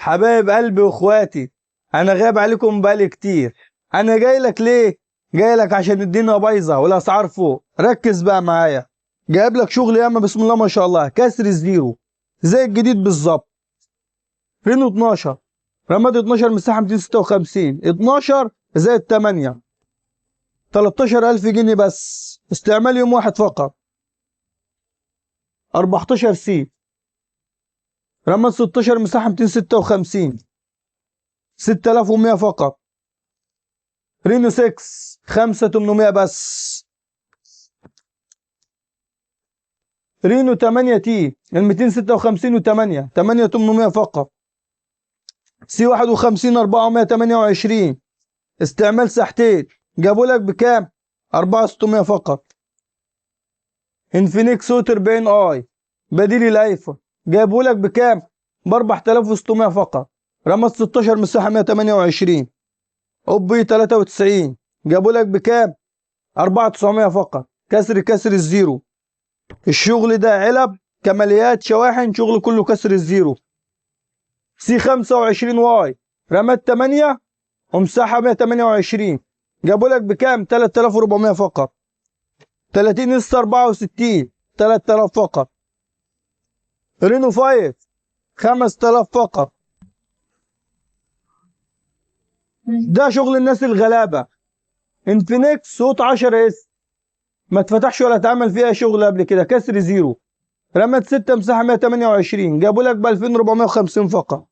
حبايب قلبي واخواتي، انا غايب عليكم بقالي كتير. انا جاي لك ليه؟ جاي لك عشان الدنيا بايظه والاسعار فوق. ركز بقى معايا. جايب لك شغل ياما بسم الله ما شاء الله، كسر الزيرو زي الجديد بالظبط. فين 12 رماد 12 مساحه 256 12 زائد 8 13000 جنيه بس، استعمال يوم واحد فقط. 14 سي رماد 16 مساحه 256 6100 فقط. رينو 6 5800 بس. رينو 8 تي ال 256 و8 8800 فقط. سي 51 428 استعمال ساحتين، جابوا لك بكام؟ 4600 فقط. انفينكس اوت 40 اي بديل الايفون، جابوا لك بكام؟ ب 4600 فقط. رمز 16 مساحه 128. اوبي 93 جابوا لك بكام؟ 4900 فقط. كسر الزيرو. الشغل ده علب كماليات شواحن، شغل كله كسر الزيرو. سي 25 واي رماد 8 ومساحه 128، جابوا لك بكام؟ 3400 فقط. 30 اس 64 3000 فقط. رينو 5 5000 فقط. ده شغل الناس الغلابه. انفينكس صوت 10 اس ما اتفتحش ولا اتعمل فيها شغل قبل كده، كسر زيرو. رماد 6 مساحه 128، جابوا لك ب 2450 فقط.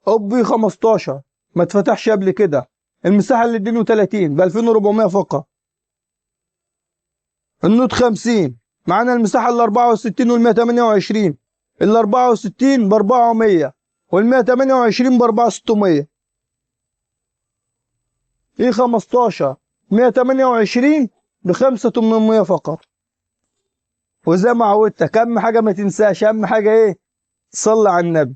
اوبي 15 ما اتفتحش قبل كده، المساحه اللي 32 ب 2400 فقط. النوت 50 معانا المساحه ال 64 وال 128، ال 64 ب 400 وال 128 ب 4600. اي 15 128 ب 5800 فقط. وزي ما عودتك اهم حاجه ما تنساش، اهم حاجه ايه؟ صلي على النبي.